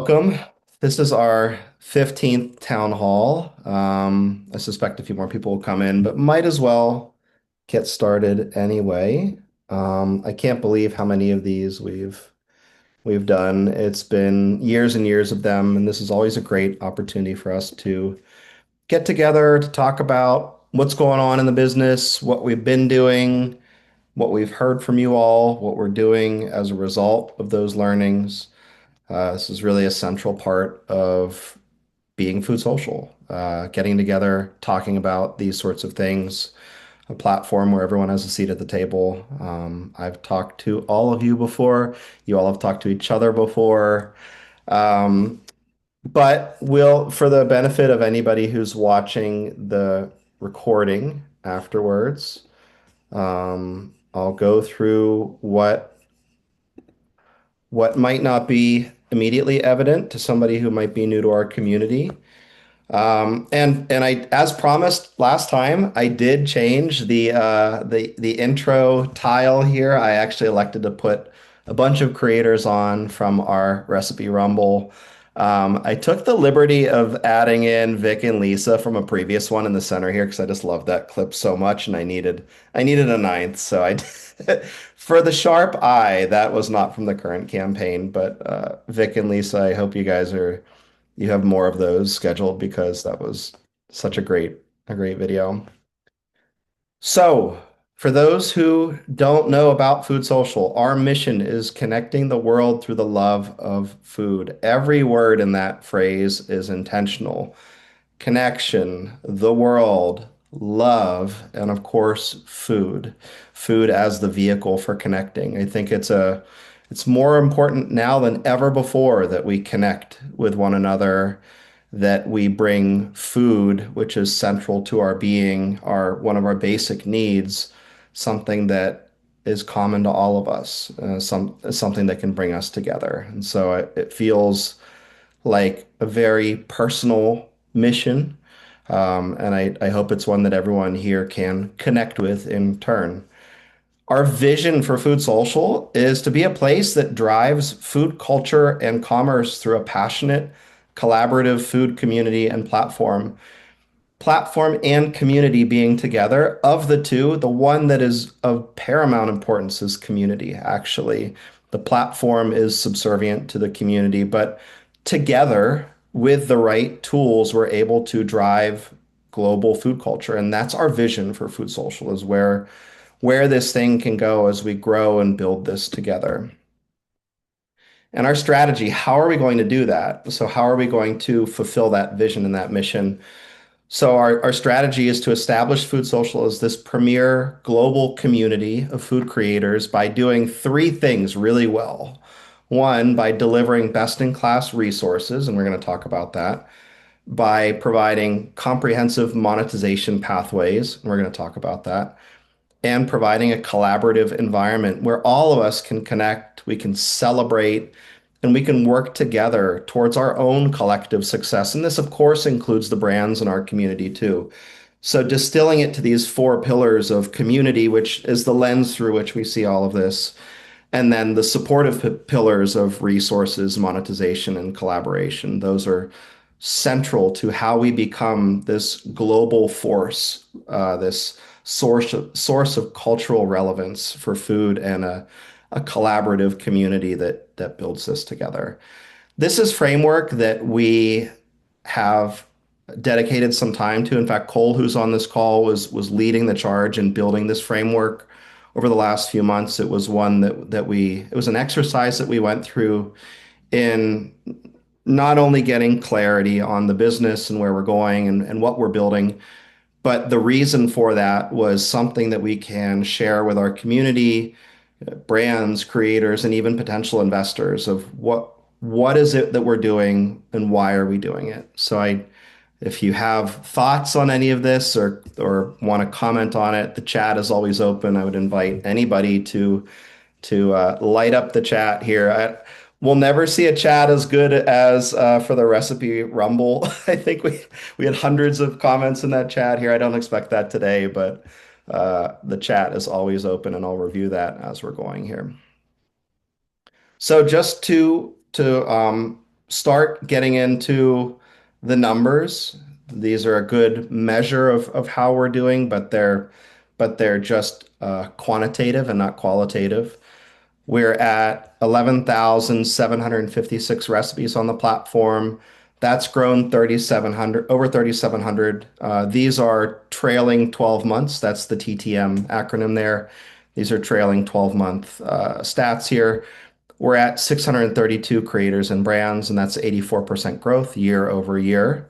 Welcome. This is our 15th town hall. I suspect a few more people will come in, but might as well get started anyway. I can't believe how many of these we've done. It's been years and years of them, and this is always a great opportunity for us to get together to talk about what's going on in the business, what we've been doing, what we've heard from you all, what we're doing as a result of those learnings. This is really a central part of being food social, getting together, talking about these sorts of things, a platform where everyone has a seat at the table. I've talked to all of you before. You all have talked to each other before. Um, but for the benefit of anybody who's watching the recording afterwards, I'll go through what might not be immediately evident to somebody who might be new to our community. And I, as promised last time, I did change the intro tile here. I actually elected to put a bunch of creators on from our recipe rumble. I took the liberty of adding in Vic and Lisa from a previous one in the center here because I just loved that clip so much, and I needed a ninth, so I for the sharp eye, that was not from the current campaign, but Vic and Lisa, I hope you have more of those scheduled because that was such a great video. So, for those who don't know about Food Social, our mission is connecting the world through the love of food. Every word in that phrase is intentional. Connection, the world, love, and of course, food. Food as the vehicle for connecting. I think it's more important now than ever before that we connect with one another, that we bring food, which is central to our being, our one of our basic needs, something that is common to all of us, something that can bring us together. And so it feels like a very personal mission. And I hope it's one that everyone here can connect with in turn. Our vision for Food Social is to be a place that drives food culture and commerce through a passionate, collaborative food community and platform and community being together. Of the two, the one that is of paramount importance is community, actually. The platform is subservient to the community, but together with the right tools, we're able to drive global food culture. And that's our vision for Food Social, is where this thing can go as we grow and build this together. And our strategy, how are we going to do that? So how are we going to fulfill that vision and that mission? So our strategy is to establish Food Social as this premier global community of food creators by doing three things really well. One, by delivering best-in-class resources, and we're going to talk about that, by providing comprehensive monetization pathways, and we're going to talk about that, and providing a collaborative environment where all of us can connect, we can celebrate, and we can work together towards our own collective success. And this, of course, includes the brands in our community too. So distilling it to these four pillars of community, which is the lens through which we see all of this, and then the supportive pillars of resources, monetization, and collaboration. Those are central to how we become this global force, this source of cultural relevance for food, and a collaborative community that builds this together. This is framework that we have dedicated some time to. In fact, Cole, who's on this call, was leading the charge in building this framework over the last few months. It was one it was an exercise that we went through in not only getting clarity on the business and where we're going and what we're building, but the reason for that was something that we can share with our community, brands, creators, and even potential investors of what is it that we're doing and why are we doing it. If you have thoughts on any of this or want to comment on it, the chat is always open. I would invite anybody to light up the chat here. We'll never see a chat as good as for the recipe rumble. I think we had hundreds of comments in that chat here. I don't expect that today, but the chat is always open, and I'll review that as we're going here. So just to start getting into the numbers. These are a good measure of how we're doing, but they're just quantitative and not qualitative. We're at 11,756 recipes on the platform. That's grown 3,700, over 3,700. These are trailing 12 months. That's the TTM acronym there. These are trailing 12-month stats here. We're at 632 creators and brands, and that's 84% growth year over year.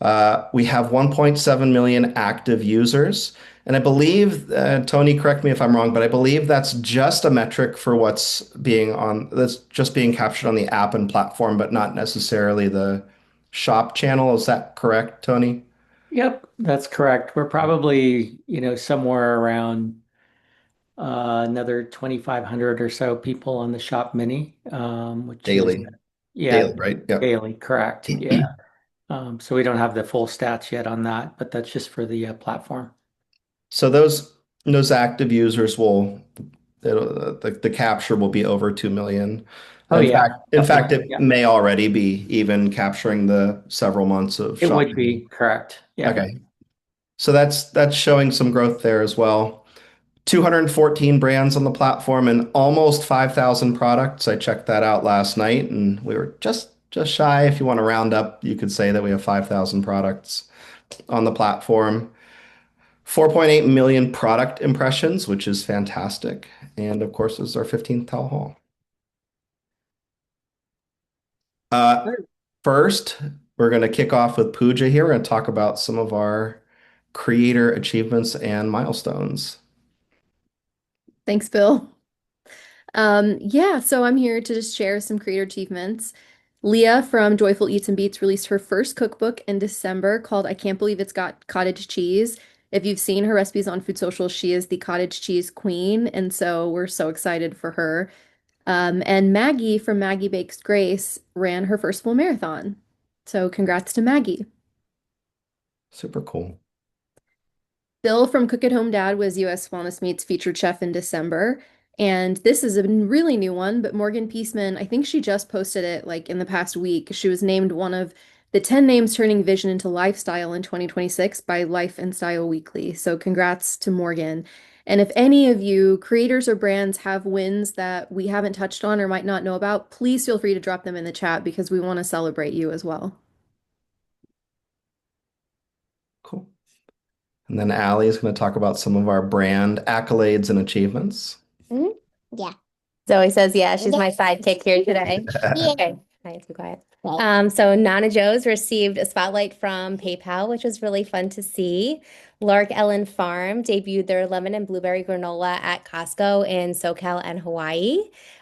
We have 1.7 million active users. And I believe, Tony, correct me if I'm wrong, but I believe that's just a metric for that's just being captured on the app and platform, but not necessarily the shop channel. Is that correct, Tony? Yep, that's correct. We're probably, somewhere around another 2,500 or so people on the Shop Mini, which is, Daily. yeah, Daily, right? Yep. daily, correct. Yeah. So we don't have the full stats yet on that, but that's just for the platform. So those active users the capture will be over 2 million. Oh yeah, In fact, definitely. it Yeah, may already be even capturing the several months of it would shopping. be correct. Yeah. Okay. So that's showing some growth there as well. 214 brands on the platform and almost 5,000 products. I checked that out last night and we were just shy. If you want to round up, you could say that we have 5,000 products on the platform. 4.8 million product impressions, which is fantastic. And of course, this is our 15th town hall. Uh, First, we're going to kick off with Pooja here and talk about some of our creator achievements and milestones. Thanks, Bill. Yeah, so I'm here to just share some creator achievements. Leah from Joyful Eats and Beats released her first cookbook in December called I Can't Believe It's Got Cottage Cheese. If you've seen her recipes on FoodSocial, she is the cottage cheese queen, and so we're so excited for her. And Maggie from Maggie Bakes Grace ran her first full marathon. So congrats to Maggie. Super cool. Bill from Cook at Home Dad was US Wellness Meat's featured chef in December. And this is a really new one, but Morgan Peaceman, I think she just posted it like in the past week. She was named one of the 10 names turning vision into lifestyle in 2026 by Life and Style Weekly. So congrats to Morgan. And if any of you creators or brands have wins that we haven't touched on or might not know about, please feel free to drop them in the chat because we want to celebrate you as well. Cool. And then Allie is going to talk about some of our brand accolades and achievements. Mhm. Yeah. Zoe says, yeah, she's my sidekick here today. Yeah. Okay, nice, be quiet. So Nana Joe's received a spotlight from PayPal, which was really fun to see. Lark Ellen Farm debuted their lemon and blueberry granola at Costco in SoCal and Hawaii.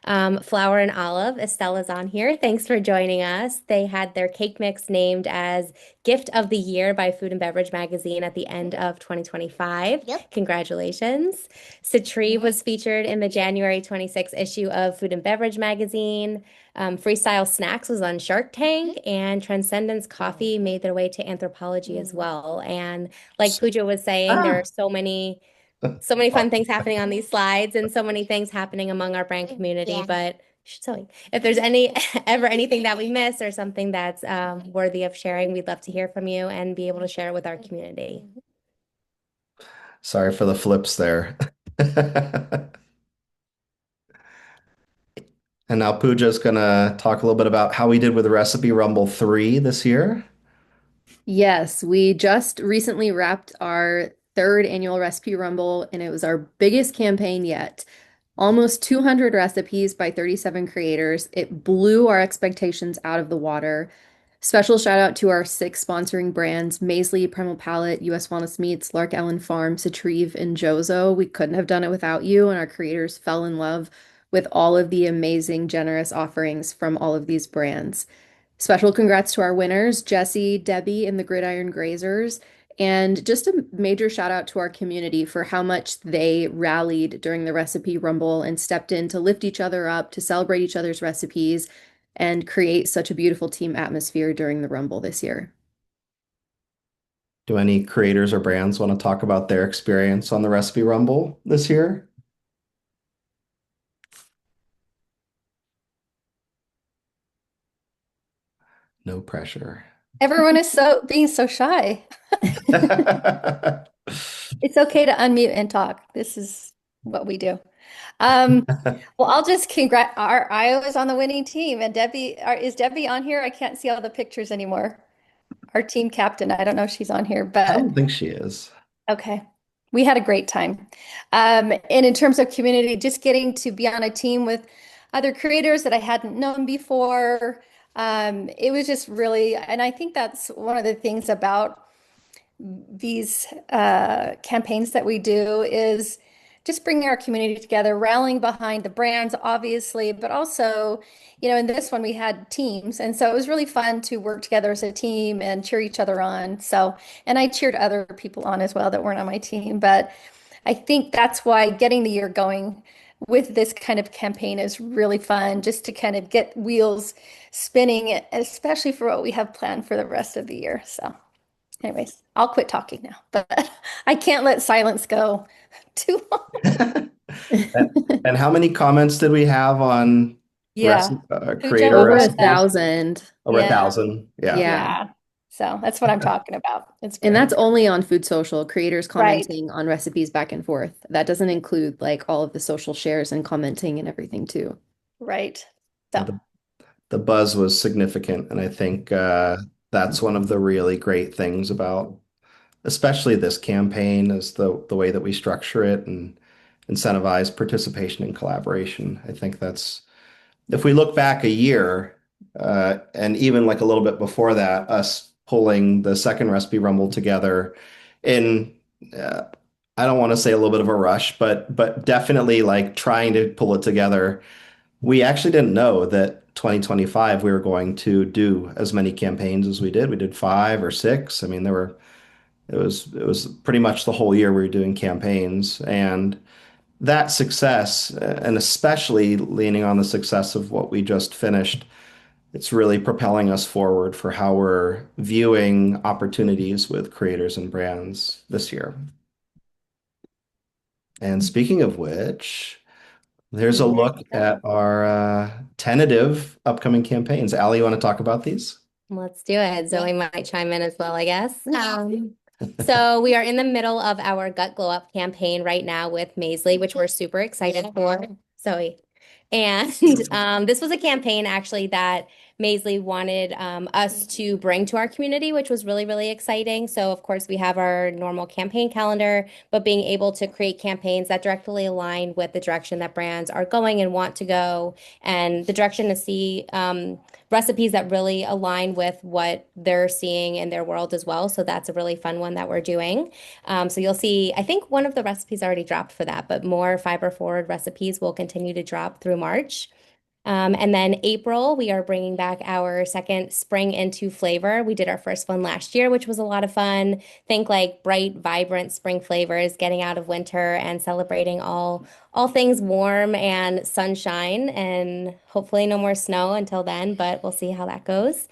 Flower and Olive, Estella's on here. Thanks for joining us. They had their cake mix named as Gift of the Year by Food and Beverage Magazine at the end of 2025. Yep. Congratulations. Citri was featured in the January 26th issue of Food and Beverage Magazine. Freestyle Snacks was on Shark Tank, and Transcendence Coffee made their way to Anthropology as well. And like Pooja was saying, there Ah. are so many fun things happening on these slides and so many things happening among our brand community. Yeah. But sorry, if there's ever anything that we miss or something that's worthy of sharing, we'd love to hear from you and be able to share it with our community. Sorry for the flips there. And now Pooja's going to talk a little bit about how we did with Recipe Rumble 3 this year. Yes, we just recently wrapped our third annual Recipe Rumble, and it was our biggest campaign yet. Almost 200 recipes by 37 creators. It blew our expectations out of the water. Special shout out to our six sponsoring brands, Maisley, Primal Palette, US Wellness Meats, Lark Ellen Farm, Citreve, and Jozo. We couldn't have done it without you, and our creators fell in love with all of the amazing, generous offerings from all of these brands. Special congrats to our winners, Jesse, Debbie, and the Gridiron Grazers. And just a major shout out to our community for how much they rallied during the Recipe Rumble and stepped in to lift each other up, to celebrate each other's recipes, and create such a beautiful team atmosphere during the Rumble this year. Do any creators or brands want to talk about their experience on the Recipe Rumble this year? No pressure. Everyone is so being so shy. It's okay to unmute and talk. This is what we do. Um, well, I'll just our Iowa's on the winning team, and is Debbie on here? I can't see all the pictures anymore. Our team captain. I don't know if she's on here, I but don't think she is. okay. We had a great time. And in terms of community, just getting to be on a team with other creators that I hadn't known before. It was just really, and I think that's one of the things about these campaigns that we do is just bringing our community together, rallying behind the brands, obviously, but also, in this one we had teams. And so it was really fun to work together as a team and cheer each other on. So, and I cheered other people on as well that weren't on my team. But I think that's why getting the year going with this kind of campaign is really fun, just to kind of get wheels spinning, especially for what we have planned for the rest of the year. So. Anyways, I'll quit talking now, but I can't let silence go too long. And, and how many comments did we have on Yeah. Puja, creator over Over a recipes? thousand. Over a Yeah. thousand. Yeah. Yeah. So that's what I'm talking about. It's And great. that's only on FoodSocial, creators Right. commenting on recipes back and forth. That doesn't include like all of the social shares and commenting and everything too. Right. Yeah, So, the buzz was significant, and I think that's one of the really great things about, especially this campaign, is the way that we structure it and incentivize participation and collaboration. I think that's if we look back a year, and even like a little bit before that, us pulling the second recipe rumble together in, uh, I don't want to say a little bit of a rush, but definitely like trying to pull it together. We actually didn't know that 2025 we were going to do as many campaigns as we did. We did five or six. I mean, it was pretty much the whole year we were doing campaigns, and that success, and especially leaning on the success of what we just finished, it's really propelling us forward for how we're viewing opportunities with creators and brands this year. And speaking of which, there's a Yes. look at our tentative upcoming campaigns. Allie, you want to talk about these? Let's do it. Zoe might chime in as well, I guess. So we are in the middle of our Gut Glow Up campaign right now with Maisley, which we're super excited for. Zoe. And this was a campaign actually that Maisley wanted us to bring to our community, which was really, really exciting. So, of course, we have our normal campaign calendar, but being able to create campaigns that directly align with the direction that brands are going and want to go, and the direction to see recipes that really align with what they're seeing in their world as well. So, that's a really fun one that we're doing. So you'll see, I think one of the recipes already dropped for that, but more fiber forward recipes will continue to drop through March. And then April, we are bringing back our second Spring into Flavor. We did our first one last year, which was a lot of fun. Think like bright, vibrant spring flavors, getting out of winter and celebrating all things warm and sunshine, and hopefully no more snow until then, but we'll see how that goes.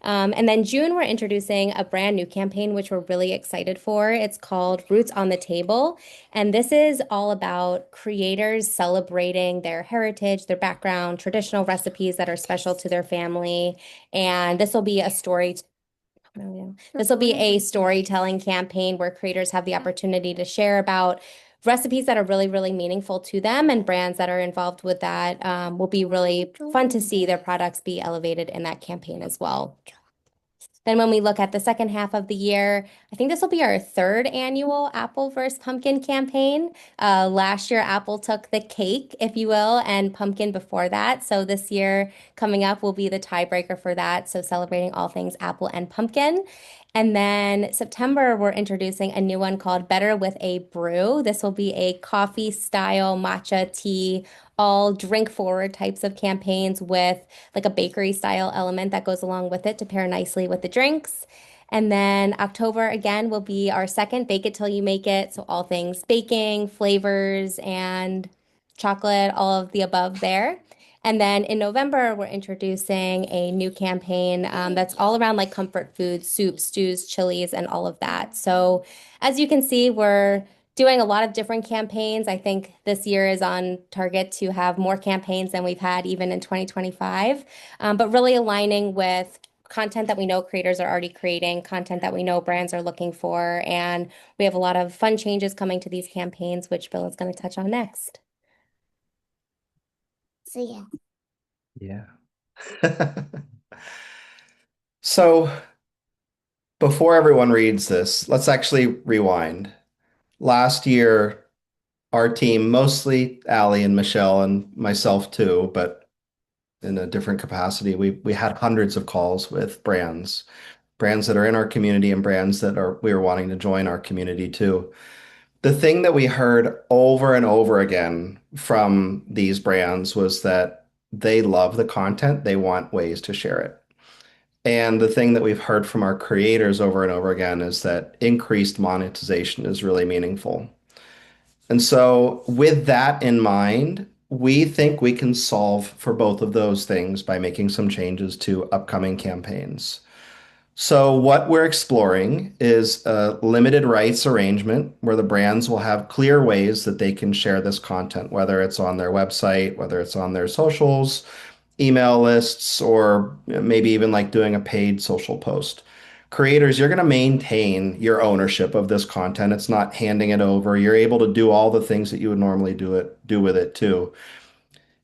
And then June, we're introducing a brand new campaign, which we're really excited for. It's called Roots on the Table. And this is all about creators celebrating their heritage, their background, traditional recipes that are special to their family. And this will be a story. This will be a storytelling campaign where creators have the opportunity to share about recipes that are really, really meaningful to them, and brands that are involved with that will be really fun to see their products be elevated in that campaign as well. Then when we look at the second half of the year, I think this will be our third annual Apple versus Pumpkin campaign. Last year, Apple took the cake, if you will, and pumpkin before that. So this year coming up will be the tiebreaker for that. So celebrating all things Apple and pumpkin. And then September, we're introducing a new one called Better with a Brew. This will be a coffee style matcha tea, all drink forward types of campaigns with like a bakery style element that goes along with it to pair nicely with the drinks. And then October again will be our second Bake It Till You Make It. So all things baking, flavors, and chocolate, all of the above there. And then in November, we're introducing a new campaign that's all around like comfort foods, soups, stews, chilies, and all of that. So as you can see, we're doing a lot of different campaigns. I think this year is on target to have more campaigns than we've had even in 2025, but really aligning with content that we know creators are already creating, content that we know brands are looking for, and we have a lot of fun changes coming to these campaigns, which Bill is going to touch on next. So Yeah. So before everyone reads this, let's actually rewind. Last year, our team, mostly Allie and Michelle and myself too, but in a different capacity, we had hundreds of calls with brands that are in our community and brands that are we were wanting to join our community too. The thing that we heard over and over again from these brands was that they love the content, they want ways to share it. And the thing that we've heard from our creators over and over again is that increased monetization is really meaningful. And so, with that in mind, we think we can solve for both of those things by making some changes to upcoming campaigns. So, what we're exploring is a limited rights arrangement where the brands will have clear ways that they can share this content, whether it's on their website, whether it's on their socials, email lists, or maybe even like doing a paid social post. Creators, you're going to maintain your ownership of this content. It's not handing it over. You're able to do all the things that you would normally do with it too.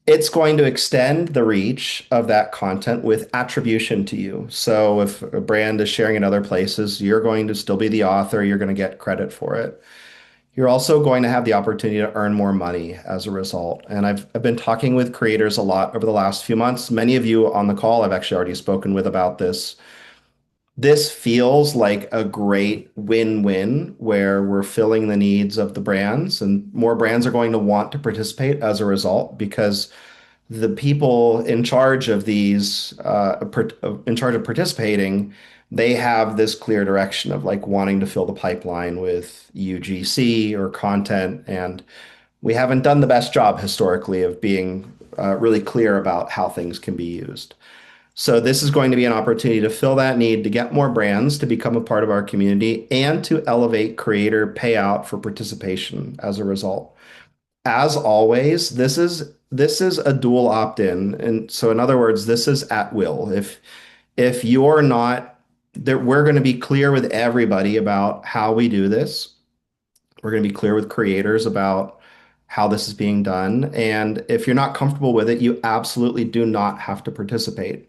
It's going to extend the reach of that content with attribution to you. So if a brand is sharing in other places, you're going to still be the author. You're going to get credit for it. You're also going to have the opportunity to earn more money as a result. And I've been talking with creators a lot over the last few months. Many of you on the call I've actually already spoken with about this. This feels like a great win-win where we're filling the needs of the brands, and more brands are going to want to participate as a result because the people in charge of in charge of participating, they have this clear direction of like wanting to fill the pipeline with UGC or content. And we haven't done the best job historically of being really clear about how things can be used. So this is going to be an opportunity to fill that need, to get more brands to become a part of our community, and to elevate creator payout for participation as a result. As always, this is a dual opt-in. And so in other words, this is at will. If you're not that we're going to be clear with everybody about how we do this. We're going to be clear with creators about how this is being done. And if you're not comfortable with it, you absolutely do not have to participate.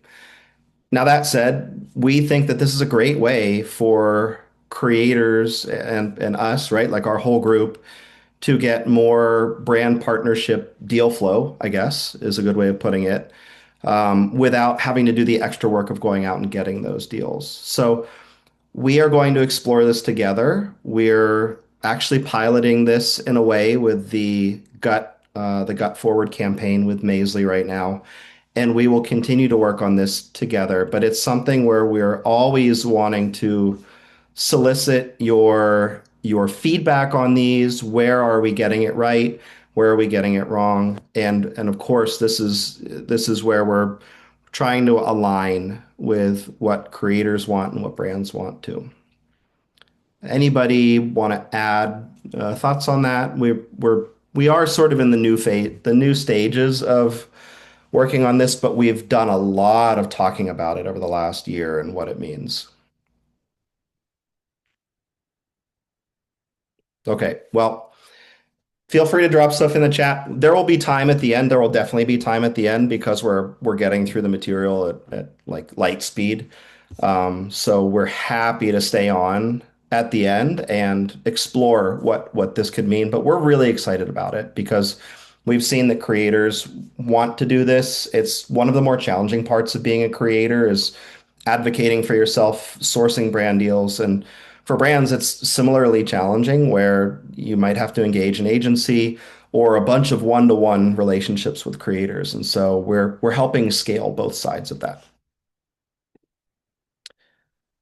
Now, that said, we think that this is a great way for creators and us, right? Like our whole group to get more brand partnership deal flow, I guess, is a good way of putting it, without having to do the extra work of going out and getting those deals. So we are going to explore this together. We're actually piloting this in a way with the Gut Forward campaign with Maisley right now, and we will continue to work on this together. But it's something where we're always wanting to solicit your feedback on these. Where are we getting it right? Where are we getting it wrong? And of course, this is where we're trying to align with what creators want and what brands want too. Anybody want to add thoughts on that? We are sort of in the new phase, the new stages of working on this, but we've done a lot of talking about it over the last year and what it means. Okay, well, feel free to drop stuff in the chat. There will be time at the end. There will definitely be time at the end because we're getting through the material at like light speed. So we're happy to stay on at the end and explore what this could mean. But we're really excited about it because we've seen that creators want to do this. It's one of the more challenging parts of being a creator is advocating for yourself, sourcing brand deals. And for brands, it's similarly challenging where you might have to engage an agency or a bunch of one-to-one relationships with creators. And so we're helping scale both sides of that.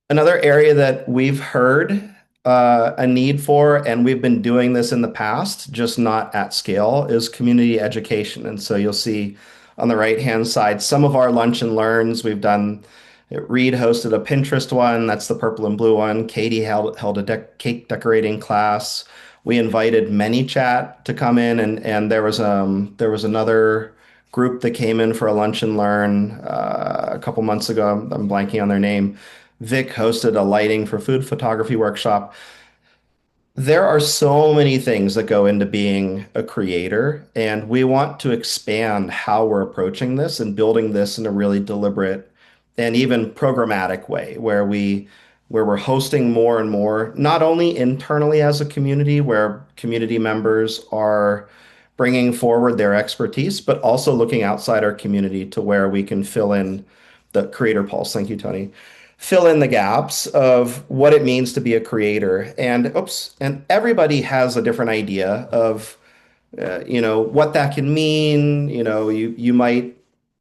Another area that we've heard a need for, and we've been doing this in the past, just not at scale, is community education. And so you'll see on the right-hand side some of our lunch and learns. We've done, Reed hosted a Pinterest one. That's the purple and blue one. Katie held a cake decorating class. We invited ManyChat to come in, and there was another group that came in for a lunch and learn a couple months ago. I'm blanking on their name. Vic hosted a lighting for food photography workshop. There are so many things that go into being a creator, and we want to expand how we're approaching this and building this in a really deliberate and even programmatic way where we're hosting more and more, not only internally as a community where community members are bringing forward their expertise, but also looking outside our community to where we can fill in the creator pulse. Thank you, Tony. Fill in the gaps of what it means to be a creator. And everybody has a different idea of what that can mean. You might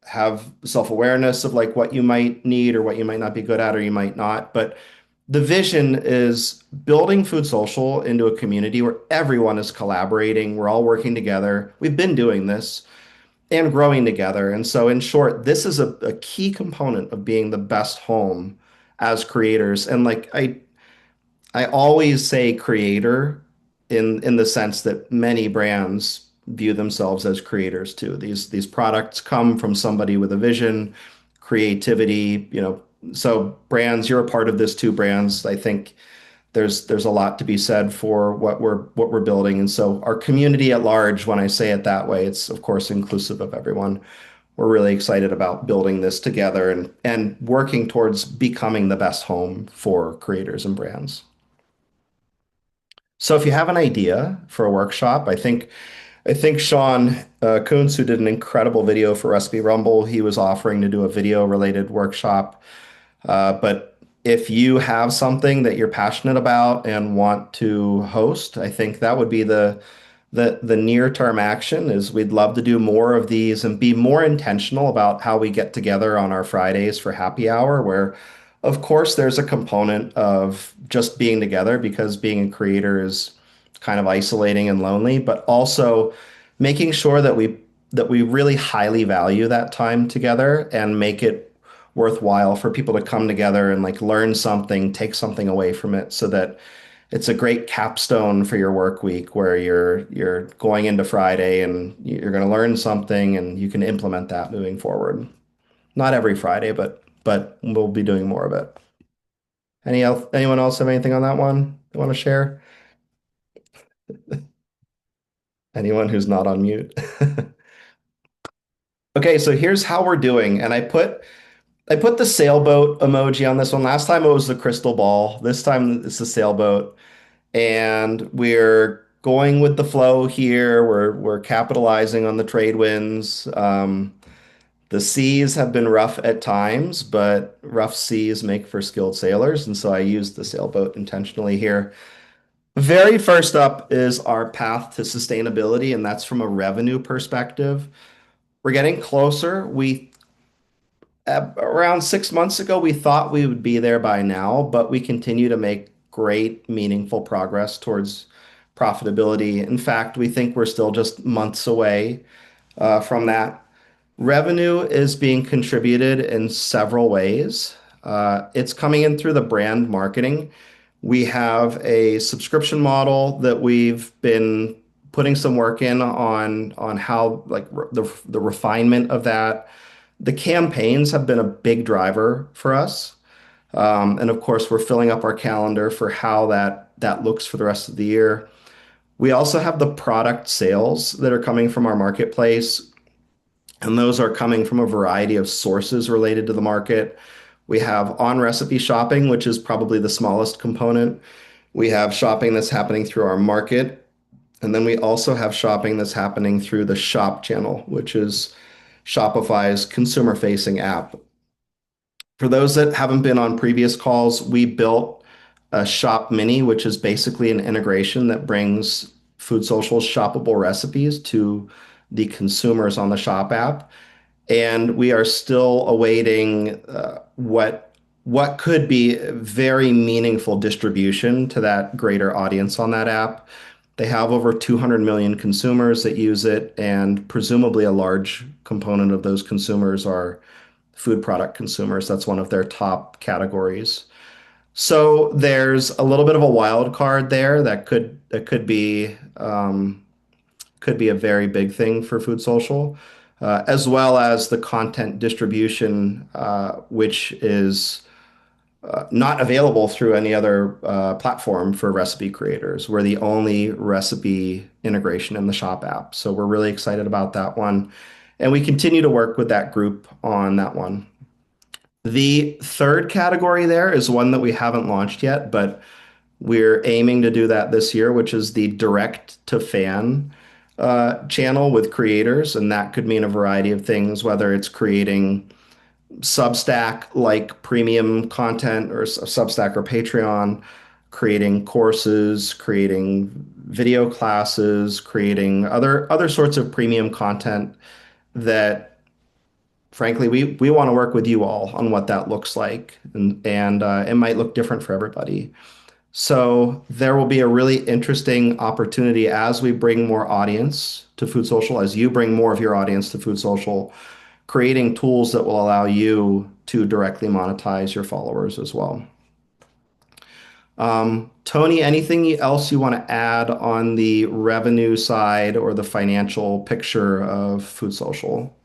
have self-awareness of like what you might need or what you might not be good at or you might not. But the vision is building Food Social into a community where everyone is collaborating. We're all working together. We've been doing this and growing together. And so, in short, this is a key component of being the best home as creators. And like I always say creator in the sense that many brands view themselves as creators too. These products come from somebody with a vision, creativity, so brands, you're a part of this too, brands. I think there's a lot to be said for what we're building. And so our community at large, when I say it that way, it's of course inclusive of everyone. We're really excited about building this together and working towards becoming the best home for creators and brands. So if you have an idea for a workshop, I think Sean Kuntz, who did an incredible video for Recipe Rumble, he was offering to do a video related workshop. But if you have something that you're passionate about and want to host, I think that would be the near term action is we'd love to do more of these and be more intentional about how we get together on our Fridays for happy hour, where of course there's a component of just being together because being a creator is kind of isolating and lonely, but also making sure that we really highly value that time together and make it worthwhile for people to come together and like learn something, take something away from it so that it's a great capstone for your work week where you're going into Friday and you're going to learn something and you can implement that moving forward. Not every Friday, but we'll be doing more of it. Anyone else have anything on that one they want to share? Anyone who's not on mute? Okay, so here's how we're doing, and I put the sailboat emoji on this one. Last time it was the crystal ball. This time it's the sailboat. And we're going with the flow here. We're capitalizing on the trade winds. The seas have been rough at times, but rough seas make for skilled sailors, and so I used the sailboat intentionally here. Very first up is our path to sustainability, and that's from a revenue perspective. We're getting closer. We Around 6 months ago, we thought we would be there by now, but we continue to make great, meaningful progress towards profitability. In fact, we think we're still just months away from that. Revenue is being contributed in several ways. It's coming in through the brand marketing. We have a subscription model that we've been putting some work in on how like the refinement of that. The campaigns have been a big driver for us. And of course, we're filling up our calendar for how that looks for the rest of the year. We also have the product sales that are coming from our marketplace, and those are coming from a variety of sources related to the market. We have on-recipe shopping, which is probably the smallest component. We have shopping that's happening through our market, and then we also have shopping that's happening through the shop channel, which is Shopify's consumer-facing app. For those that haven't been on previous calls, we built a Shop Mini, which is basically an integration that brings Food Social's shoppable recipes to the consumers on the Shop app. And we are still awaiting what could be very meaningful distribution to that greater audience on that app. They have over 200 million consumers that use it, and presumably a large component of those consumers are food product consumers. That's one of their top categories. So there's a little bit of a wild card there that could be a very big thing for Food Social. as well as the content distribution, which is not available through any other platform for recipe creators. We're the only recipe integration in the Shop app. So we're really excited about that one. And we continue to work with that group on that one. The third category there is one that we haven't launched yet, but we're aiming to do that this year, which is the direct to fan channel with creators. And that could mean a variety of things, whether it's creating Substack like premium content or Substack or Patreon, creating courses, creating video classes, creating other sorts of premium content that frankly we want to work with you all on what that looks like and it might look different for everybody. So there will be a really interesting opportunity as we bring more audience to Food Social, as you bring more of your audience to Food Social, creating tools that will allow you to directly monetize your followers as well. Tony, anything else you want to add on the revenue side or the financial picture of Food Social?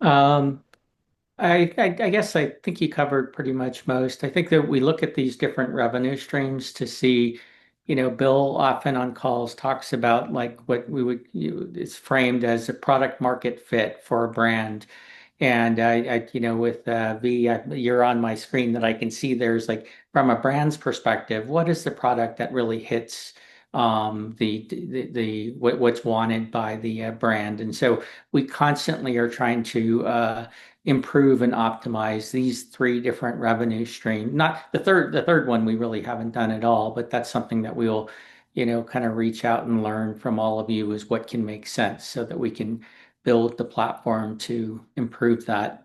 Um, I guess I think you covered pretty much most. I think that we look at these different revenue streams to see, Bill often on calls talks about like what we would, it's framed as a product market fit for a brand. And with V, you're on my screen that I can see there's like from a brand's perspective, what is the product that really hits what's wanted by the brand? And so we constantly are trying to improve and optimize these three different revenue streams. Not the third one we really haven't done at all, but that's something that we'll, kind of reach out and learn from all of you is what can make sense so that we can build the platform to improve that.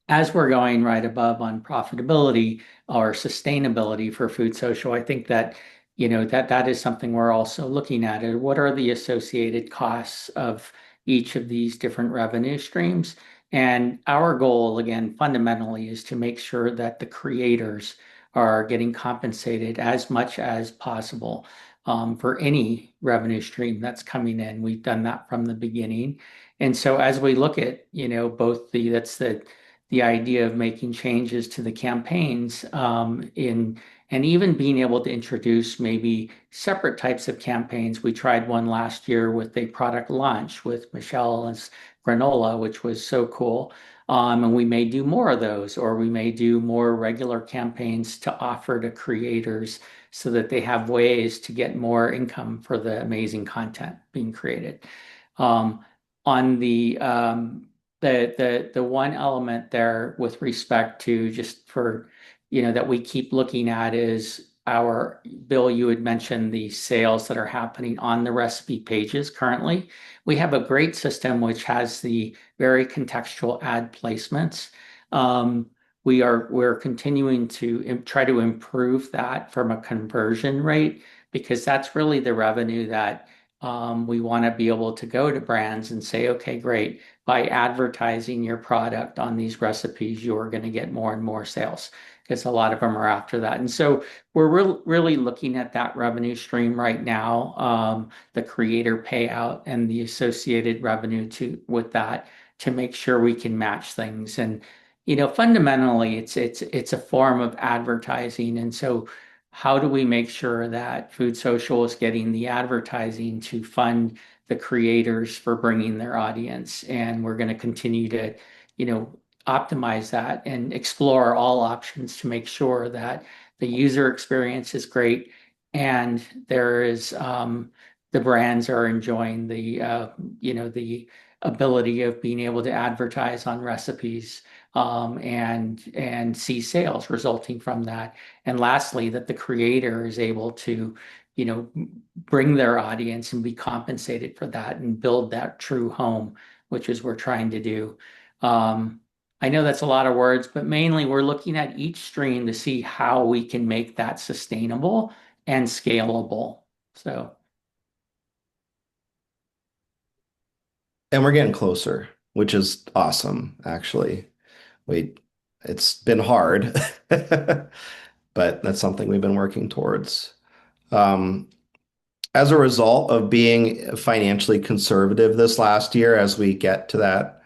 As we're going right above on profitability or sustainability for Food Social, I think that that is something we're also looking at. What are the associated costs of each of these different revenue streams? And our goal, again, fundamentally, is to make sure that the creators are getting compensated as much as possible for any revenue stream that's coming in. We've done that from the beginning. And so as we look at, both the idea of making changes to the campaigns in and even being able to introduce maybe separate types of campaigns. We tried one last year with a product launch with Michelle's granola, which was so cool. And we may do more of those, or we may do more regular campaigns to offer to creators so that they have ways to get more income for the amazing content being created. Um, on the one element there with respect to just for that we keep looking at is our Bill, you had mentioned the sales that are happening on the recipe pages currently. We have a great system which has the very contextual ad placements. We're continuing to try to improve that from a conversion rate because that's really the revenue that we want to be able to go to brands and say, okay, great. By advertising your product on these recipes, you're going to get more and more sales because a lot of them are after that. And so we're really looking at that revenue stream right now, the creator payout and the associated revenue with that to make sure we can match things. And fundamentally, it's a form of advertising. And so how do we make sure that Food Social is getting the advertising to fund the creators for bringing their audience? And we're going to continue to, optimize that and explore all options to make sure that the user experience is great and there is the brands are enjoying the ability of being able to advertise on recipes and see sales resulting from that. And lastly, that the creator is able to, bring their audience and be compensated for that and build that true home, which is we're trying to do. I know that's a lot of words, but mainly we're looking at each stream to see how we can make that sustainable and scalable. So, And we're getting closer, which is awesome, actually. We, it's been hard, but that's something we've been working towards. Um, as a result of being financially conservative this last year, as we get to that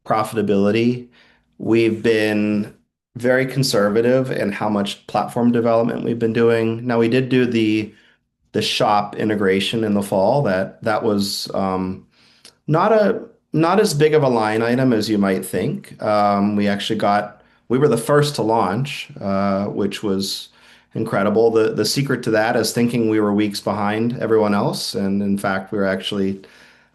profitability, we've been very conservative in how much platform development we've been doing. Now, we did do the shop integration in the fall. That was not a not as big of a line item as you might think. We were the first to launch, which was incredible. The secret to that is thinking we were weeks behind everyone else, and in fact, we were actually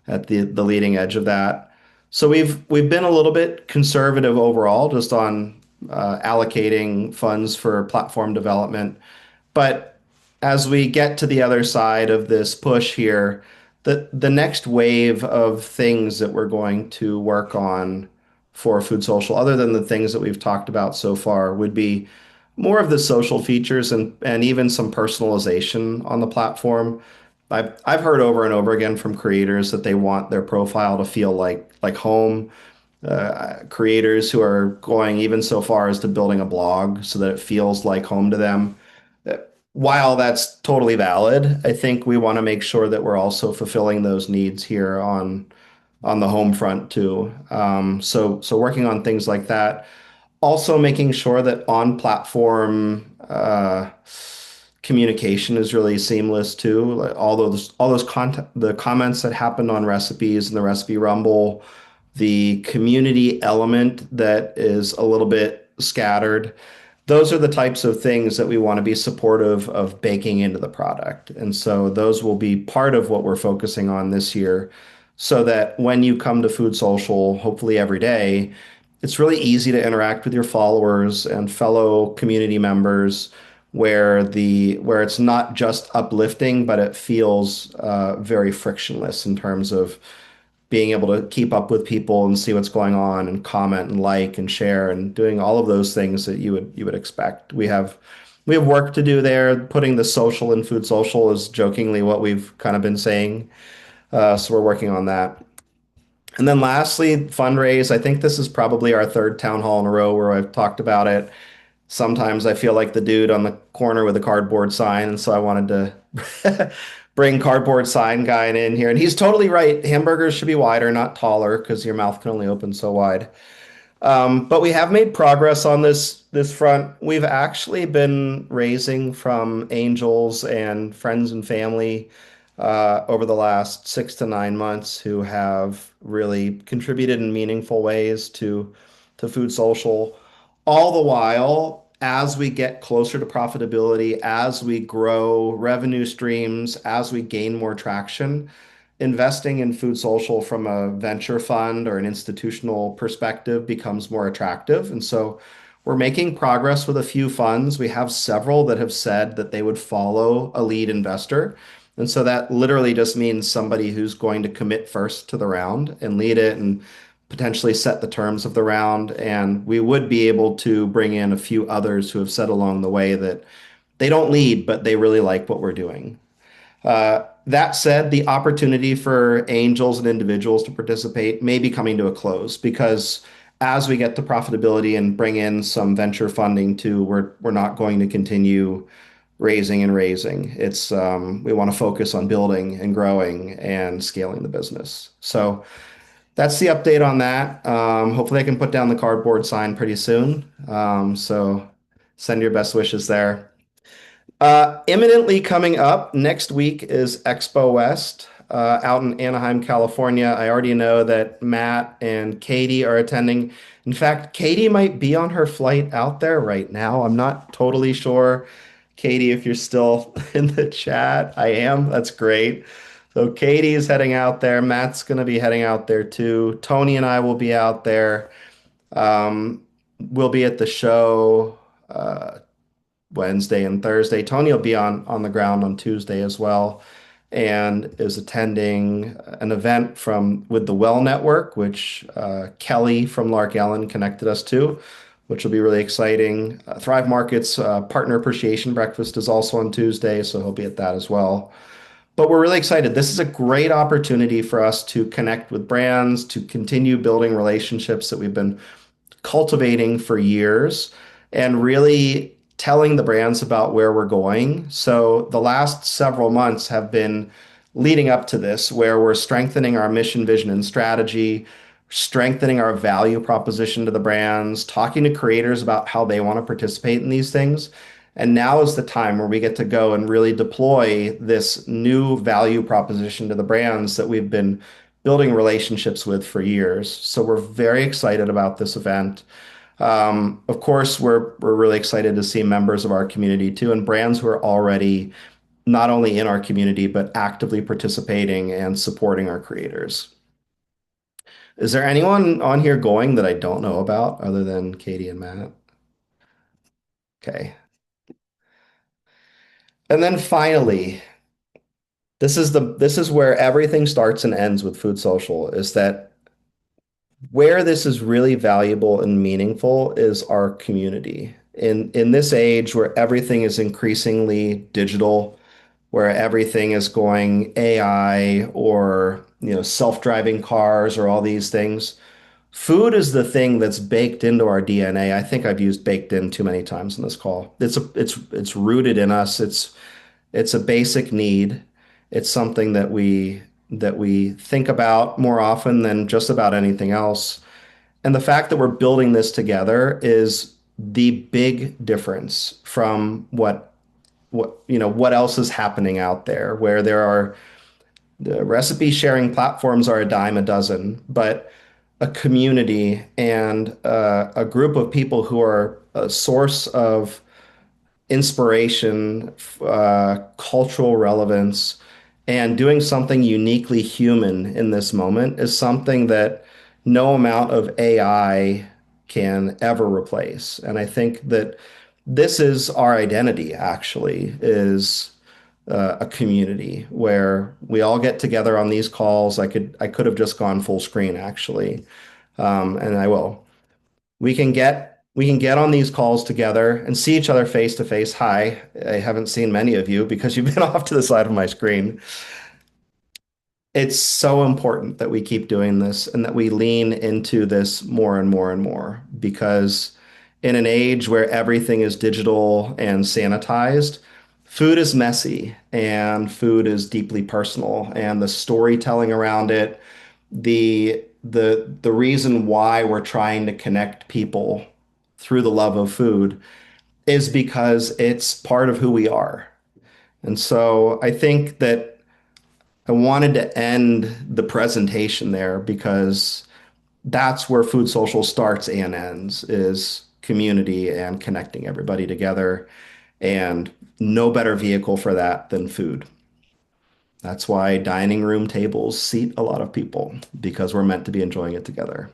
at the leading edge of that. So we've been a little bit conservative overall, just on allocating funds for platform development. But as we get to the other side of this push here, the next wave of things that we're going to work on for Food Social, other than the things that we've talked about so far, would be more of the social features and even some personalization on the platform. I've heard over and over again from creators that they want their profile to feel like home. Creators who are going even so far as to building a blog so that it feels like home to them. While that's totally valid, I think we want to make sure that we're also fulfilling those needs here on the home front too. So working on things like that. Also making sure that on platform communication is really seamless too. Like all those content, the comments that happened on recipes and the recipe rumble, the community element that is a little bit scattered. Those are the types of things that we want to be supportive of baking into the product. And so those will be part of what we're focusing on this year so that when you come to Food Social, hopefully every day, it's really easy to interact with your followers and fellow community members where it's not just uplifting, but it feels very frictionless in terms of being able to keep up with people and see what's going on and comment and like and share and doing all of those things that you would expect. We have work to do there. Putting the social in Food Social is jokingly what we've kind of been saying. So we're working on that. And then lastly, fundraise. I think this is probably our third town hall in a row where I've talked about it. Sometimes I feel like the dude on the corner with a cardboard sign, and so I wanted to bring cardboard sign guy in here. And he's totally right. Hamburgers should be wider, not taller, because your mouth can only open so wide. But we have made progress on this front. We've actually been raising from angels and friends and family over the last 6 to 9 months who have really contributed in meaningful ways to Food Social. All the while, as we get closer to profitability, as we grow revenue streams, as we gain more traction, investing in Food Social from a venture fund or an institutional perspective becomes more attractive. And so we're making progress with a few funds. We have several that have said that they would follow a lead investor. And so that literally just means somebody who's going to commit first to the round and lead it and potentially set the terms of the round. And we would be able to bring in a few others who have said along the way that they don't lead, but they really like what we're doing. That said, the opportunity for angels and individuals to participate may be coming to a close because as we get to profitability and bring in some venture funding too, we're not going to continue raising and raising. It's we want to focus on building and growing and scaling the business. So that's the update on that. Hopefully, I can put down the cardboard sign pretty soon. So send your best wishes there. Imminently coming up next week is Expo West out in Anaheim, California. I already know that Matt and Katie are attending. In fact, Katie might be on her flight out there right now. I'm not totally sure. Katie, if you're still in the chat, I am. That's great. So Katie is heading out there. Matt's going to be heading out there too. Tony and I will be out there. We'll be at the show Wednesday and Thursday. Tony will be on the ground on Tuesday as well, and is attending an event from with the Well Network, which Kelly from Lark Ellen connected us to, which will be really exciting. Thrive Market's Partner Appreciation Breakfast is also on Tuesday, so he'll be at that as well. But we're really excited. This is a great opportunity for us to connect with brands, to continue building relationships that we've been cultivating for years, and really telling the brands about where we're going. So the last several months have been leading up to this, where we're strengthening our mission, vision, and strategy, strengthening our value proposition to the brands, talking to creators about how they want to participate in these things. And now is the time where we get to go and really deploy this new value proposition to the brands that we've been building relationships with for years. So we're very excited about this event. Of course, we're really excited to see members of our community too, and brands who are already not only in our community but actively participating and supporting our creators. Is there anyone on here going that I don't know about other than Katie and Matt? Okay. And then finally, this is where everything starts and ends with Food Social, is that where this is really valuable and meaningful is our community. In this age where everything is increasingly digital, where everything is going AI or self-driving cars or all these things, food is the thing that's baked into our DNA. I think I've used baked in too many times in this call. It's rooted in us. It's a basic need. It's something that we think about more often than just about anything else. And the fact that we're building this together is the big difference from what else is happening out there, where there are the recipe sharing platforms are a dime a dozen, but a community and a group of people who are a source of inspiration, cultural relevance, and doing something uniquely human in this moment is something that no amount of AI can ever replace. And I think that this is our identity, actually, is a community where we all get together on these calls. I could have just gone full screen, actually, and I will. We can get on these calls together and see each other face to face. Hi, I haven't seen many of you because you've been off to the side of my screen. It's so important that we keep doing this and that we lean into this more and more and more, because in an age where everything is digital and sanitized, food is messy and food is deeply personal, and the storytelling around it, the reason why we're trying to connect people through the love of food is because it's part of who we are. And so I think that I wanted to end the presentation there because that's where Food Social starts and ends, is community and connecting everybody together. And no better vehicle for that than food. That's why dining room tables seat a lot of people, because we're meant to be enjoying it together.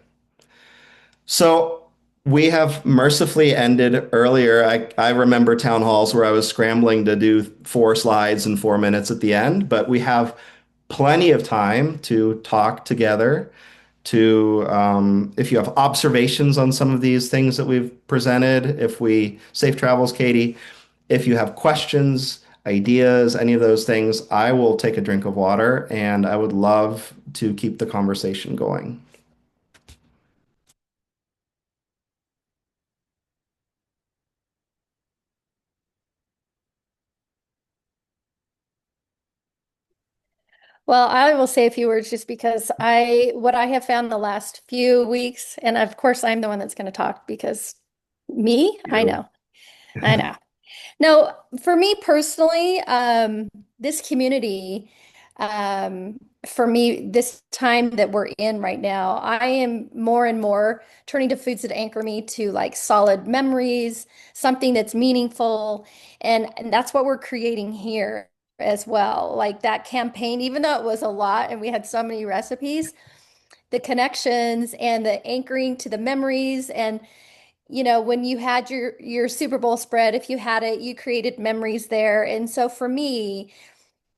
So we have mercifully ended earlier. I remember town halls where I was scrambling to do 4 slides in 4 minutes at the end, but we have plenty of time to talk together. If you have observations on some of these things that we've presented, if we safe travels, Katie, if you have questions, ideas, any of those things, I will take a drink of water and I would love to keep the conversation going. Well, I will say a few words just because what I have found the last few weeks, and of course I'm the one that's going to talk because me, I You. know, I know. No, for me personally, this community, for me, this time that we're in right now, I am more and more turning to foods that anchor me to like solid memories, something that's meaningful, and that's what we're creating here as well. Like that campaign, even though it was a lot and we had so many recipes, the connections and the anchoring to the memories and when you had your Super Bowl spread, if you had it, you created memories there. And so for me,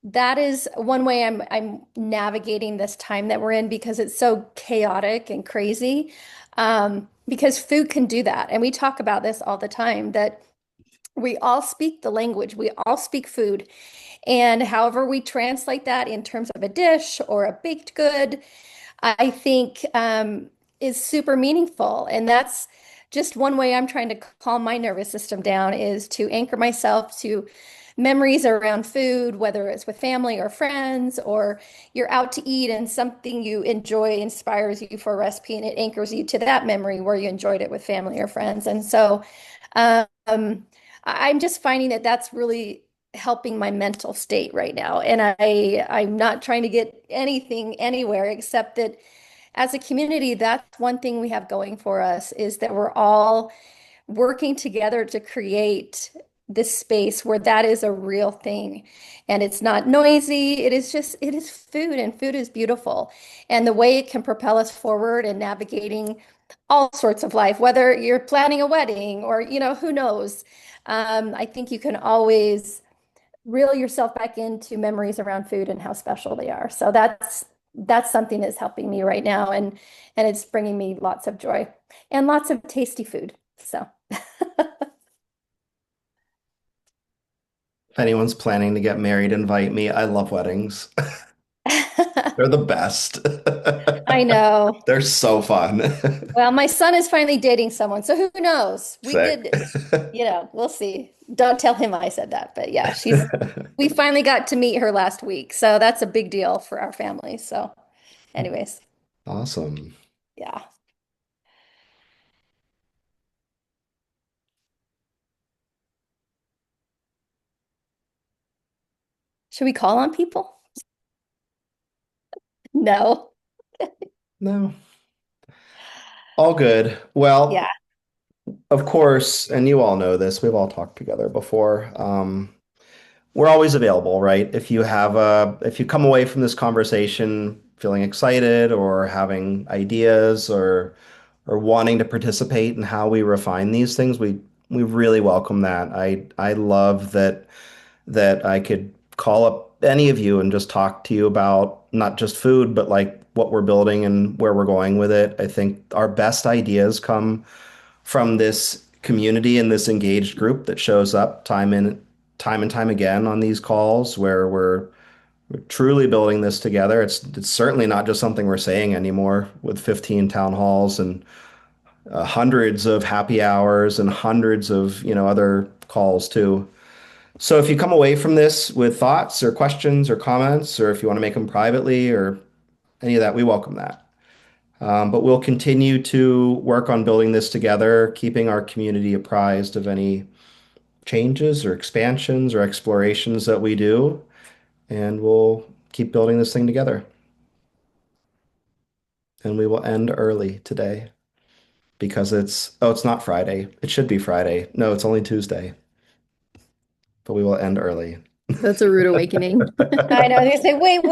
that is one way I'm navigating this time that we're in because it's so chaotic and crazy. Because food can do that. And we talk about this all the time that we all speak the language, we all speak food. And however we translate that in terms of a dish or a baked good, I think is super meaningful. And just one way I'm trying to calm my nervous system down is to anchor myself to memories around food, whether it's with family or friends, or you're out to eat and something you enjoy inspires you for a recipe and it anchors you to that memory where you enjoyed it with family or friends. And so I'm just finding that that's really helping my mental state right now. And I'm not trying to get anything anywhere except that as a community, that's one thing we have going for us is that we're all working together to create this space where that is a real thing and it's not noisy. It is food and food is beautiful. And the way it can propel us forward and navigating all sorts of life, whether you're planning a wedding or, who knows. I think you can always reel yourself back into memories around food and how special they are. So that's something that's helping me right now and it's bringing me lots of joy and lots of tasty food. So If anyone's planning to get married, invite me. I love weddings. They're the best. I know. They're so fun. Well, my son is finally dating someone, so who knows? We Sick. could, we'll see. Don't tell him I said that, but yeah, we finally got to meet her last week, so that's a big deal for our family. So, anyways, Awesome. yeah. Should we call on people? No. No, all good. Yeah. Well, of course, and you all know this, we've all talked together before. We're always available, right? If you come away from this conversation feeling excited or having ideas or wanting to participate in how we refine these things, we really welcome that. I love that I could call up any of you and just talk to you about not just food, but like what we're building and where we're going with it. I think our best ideas come from this community and this engaged group that shows up time and time again on these calls where we're truly building this together. It's certainly not just something we're saying anymore with 15 town halls and hundreds of happy hours and hundreds of, other calls too. So if you come away from this with thoughts or questions or comments, or if you want to make them privately or any of that, we welcome that. But we'll continue to work on building this together, keeping our community apprised of any changes or expansions or explorations that we do, and we'll keep building this thing together. And we will end early today because it's not Friday. It should be Friday. No, it's only Tuesday, but we will end early. That's a rude awakening. I know. They say, wait.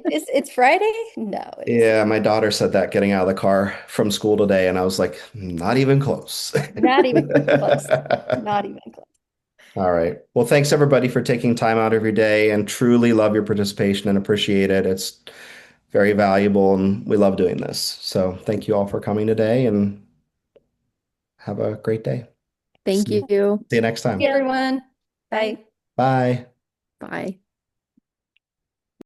It's Friday? No, it isn't. Yeah, my daughter said that getting out of the car from school today, and I was like, not even close. Not even close. Not even close. All right. Well, thanks everybody for taking time out of your day and truly love your participation and appreciate it. It's very valuable and we love doing this. So thank you all for coming today and have a great day. Thank See you. see you next Hey, time. everyone. Bye. Bye. Bye.